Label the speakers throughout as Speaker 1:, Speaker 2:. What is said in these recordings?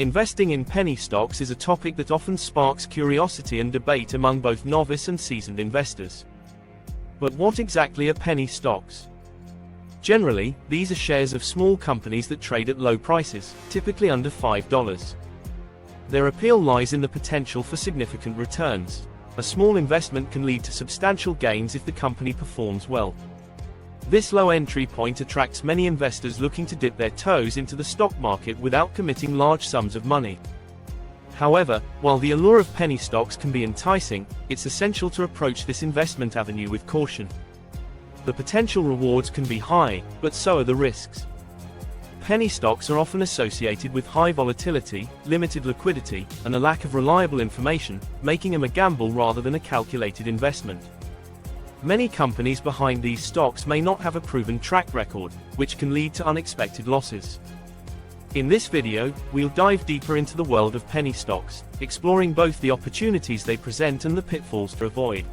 Speaker 1: Investing in penny stocks is a topic that often sparks curiosity and debate among both novice and seasoned investors. But what exactly are penny stocks? Generally, these are shares of small companies that trade at low prices, typically under $5. Their appeal lies in the potential for significant returns. A small investment can lead to substantial gains if the company performs well. This low entry point attracts many investors looking to dip their toes into the stock market without committing large sums of money. However, while the allure of penny stocks can be enticing, it's essential to approach this investment avenue with caution. The potential rewards can be high, but so are the risks. Penny stocks are often associated with high volatility, limited liquidity, and a lack of reliable information, making them a gamble rather than a calculated investment. Many companies behind these stocks may not have a proven track record, which can lead to unexpected losses. In this video, we'll dive deeper into the world of penny stocks, exploring both the opportunities they present and the pitfalls to avoid.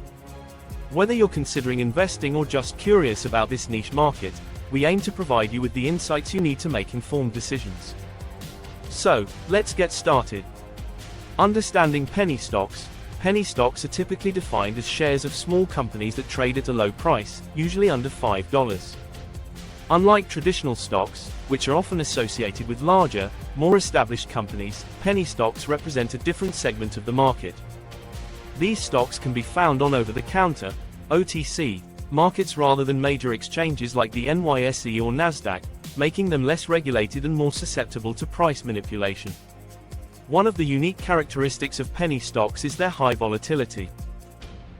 Speaker 1: Whether you're considering investing or just curious about this niche market, we aim to provide you with the insights you need to make informed decisions. So, let's get started. Understanding penny stocks. Penny stocks are typically defined as shares of small companies that trade at a low price, usually under $5. Unlike traditional stocks, which are often associated with larger, more established companies, penny stocks represent a different segment of the market. These stocks can be found on over-the-counter, OTC, markets rather than major exchanges like the NYSE or Nasdaq, making them less regulated and more susceptible to price manipulation. One of the unique characteristics of penny stocks is their high volatility.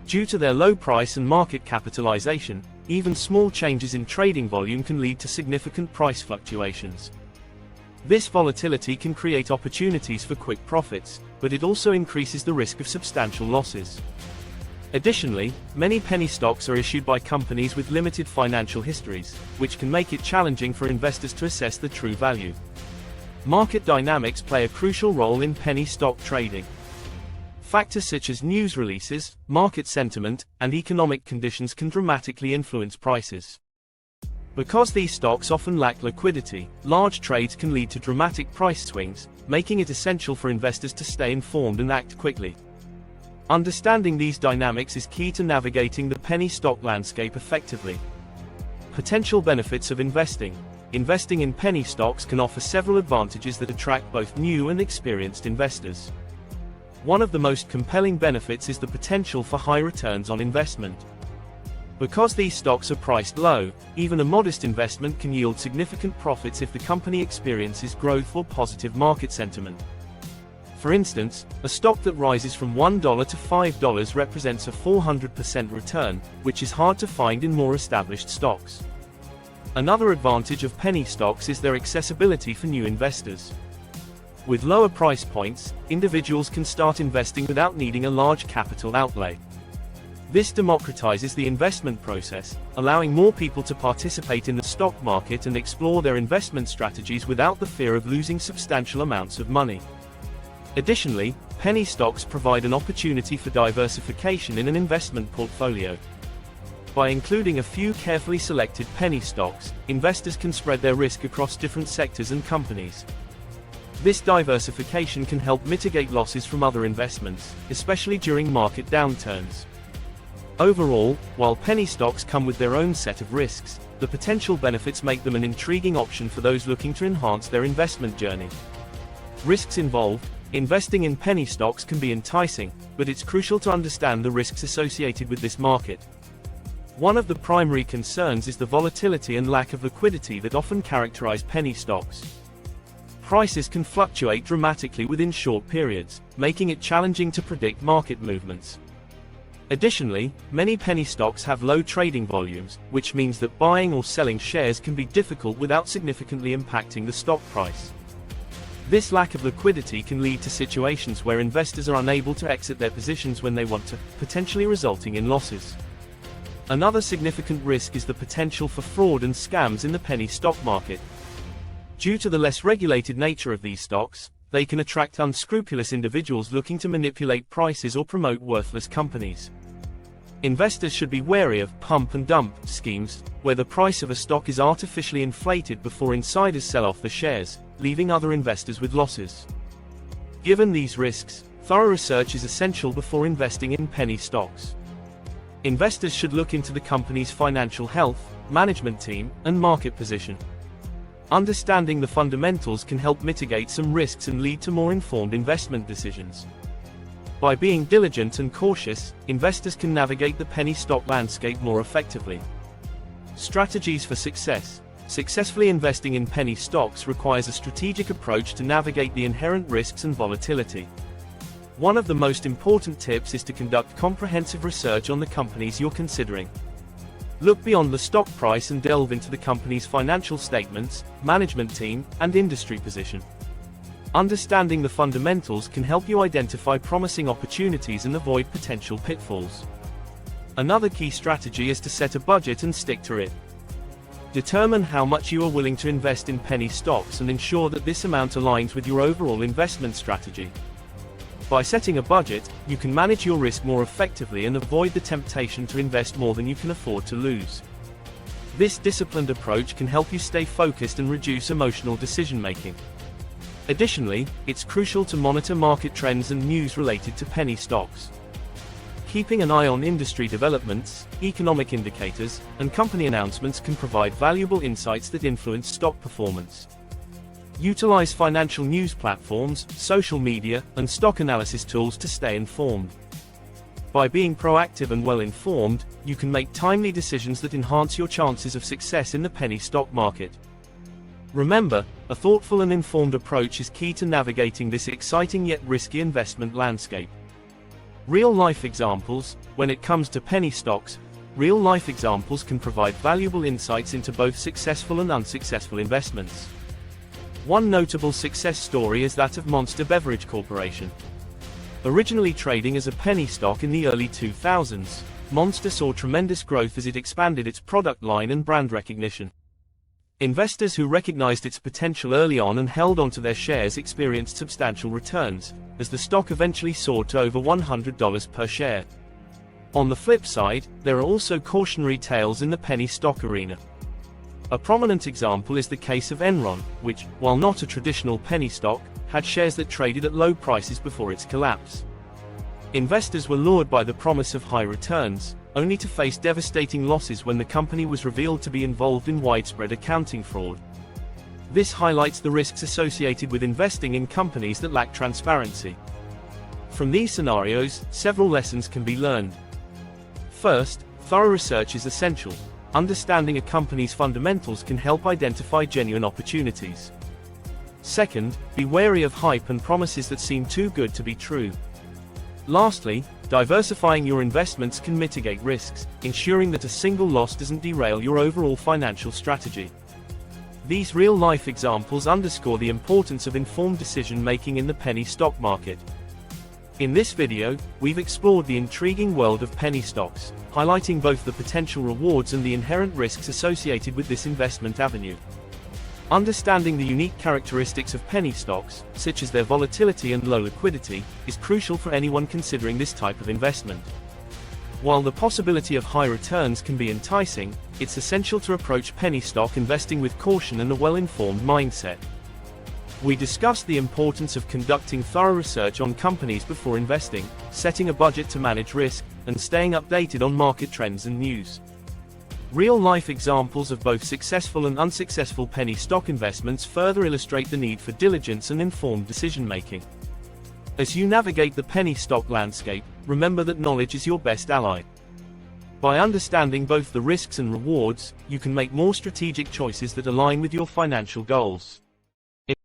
Speaker 1: Due to their low price and market capitalization, even small changes in trading volume can lead to significant price fluctuations. This volatility can create opportunities for quick profits, but it also increases the risk of substantial losses. Additionally, many penny stocks are issued by companies with limited financial histories, which can make it challenging for investors to assess the true value. Market dynamics play a crucial role in penny stock trading. Factors such as news releases, market sentiment, and economic conditions can dramatically influence prices. Because these stocks often lack liquidity, large trades can lead to dramatic price swings, making it essential for investors to stay informed and act quickly. Understanding these dynamics is key to navigating the penny stock landscape effectively. Potential benefits of investing. Investing in penny stocks can offer several advantages that attract both new and experienced investors. One of the most compelling benefits is the potential for high returns on investment. Because these stocks are priced low, even a modest investment can yield significant profits if the company experiences growth or positive market sentiment. For instance, a stock that rises from $1 to $5 represents a 400% return, which is hard to find in more established stocks. Another advantage of penny stocks is their accessibility for new investors. With lower price points, individuals can start investing without needing a large capital outlay. This democratizes the investment process, allowing more people to participate in the stock market and explore their investment strategies without the fear of losing substantial amounts of money. Additionally, penny stocks provide an opportunity for diversification in an investment portfolio. By including a few carefully selected penny stocks, investors can spread their risk across different sectors and companies. This diversification can help mitigate losses from other investments, especially during market downturns. Overall, while penny stocks come with their own set of risks, the potential benefits make them an intriguing option for those looking to enhance their investment journey. Risks involved. Investing in penny stocks can be enticing, but it's crucial to understand the risks associated with this market. One of the primary concerns is the volatility and lack of liquidity that often characterize penny stocks. Prices can fluctuate dramatically within short periods, making it challenging to predict market movements. Additionally, many penny stocks have low trading volumes, which means that buying or selling shares can be difficult without significantly impacting the stock price. This lack of liquidity can lead to situations where investors are unable to exit their positions when they want to, potentially resulting in losses. Another significant risk is the potential for fraud and scams in the penny stock market. Due to the less regulated nature of these stocks, they can attract unscrupulous individuals looking to manipulate prices or promote worthless companies. Investors should be wary of pump and dump schemes, where the price of a stock is artificially inflated before insiders sell off the shares, leaving other investors with losses. Given these risks, thorough research is essential before investing in penny stocks. Investors should look into the company's financial health, management team, and market position. Understanding the fundamentals can help mitigate some risks and lead to more informed investment decisions. By being diligent and cautious, investors can navigate the penny stock landscape more effectively. Strategies for success. Successfully investing in penny stocks requires a strategic approach to navigate the inherent risks and volatility. One of the most important tips is to conduct comprehensive research on the companies you're considering. Look beyond the stock price and delve into the company's financial statements, management team, and industry position. Understanding the fundamentals can help you identify promising opportunities and avoid potential pitfalls. Another key strategy is to set a budget and stick to it. Determine how much you are willing to invest in penny stocks and ensure that this amount aligns with your overall investment strategy. By setting a budget, you can manage your risk more effectively and avoid the temptation to invest more than you can afford to lose. This disciplined approach can help you stay focused and reduce emotional decision-making. Additionally, it's crucial to monitor market trends and news related to penny stocks. Keeping an eye on industry developments, economic indicators, and company announcements can provide valuable insights that influence stock performance. Utilize financial news platforms, social media, and stock analysis tools to stay informed. By being proactive and well-informed, you can make timely decisions that enhance your chances of success in the penny stock market. Remember, a thoughtful and informed approach is key to navigating this exciting yet risky investment landscape. Real-life examples. When it comes to penny stocks, real-life examples can provide valuable insights into both successful and unsuccessful investments. One notable success story is that of Monster Beverage Corporation. Originally trading as a penny stock in the early 2000s, Monster saw tremendous growth as it expanded its product line and brand recognition. Investors who recognized its potential early on and held onto their shares experienced substantial returns, as the stock eventually soared to over $100 per share. On the flip side, there are also cautionary tales in the penny stock arena. A prominent example is the case of Enron, which, while not a traditional penny stock, had shares that traded at low prices before its collapse. Investors were lured by the promise of high returns, only to face devastating losses when the company was revealed to be involved in widespread accounting fraud. This highlights the risks associated with investing in companies that lack transparency. From these scenarios, several lessons can be learned. First, thorough research is essential. Understanding a company's fundamentals can help identify genuine opportunities. Second, be wary of hype and promises that seem too good to be true. Lastly, diversifying your investments can mitigate risks, ensuring that a single loss doesn't derail your overall financial strategy. These real-life examples underscore the importance of informed decision-making in the penny stock market. In this video, we've explored the intriguing world of penny stocks, highlighting both the potential rewards and the inherent risks associated with this investment avenue. Understanding the unique characteristics of penny stocks, such as their volatility and low liquidity, is crucial for anyone considering this type of investment. While the possibility of high returns can be enticing, it's essential to approach penny stock investing with caution and a well-informed mindset. We discussed the importance of conducting thorough research on companies before investing, setting a budget to manage risk, and staying updated on market trends and news. Real-life examples of both successful and unsuccessful penny stock investments further illustrate the need for diligence and informed decision-making. As you navigate the penny stock landscape, remember that knowledge is your best ally. By understanding both the risks and rewards, you can make more strategic choices that align with your financial goals.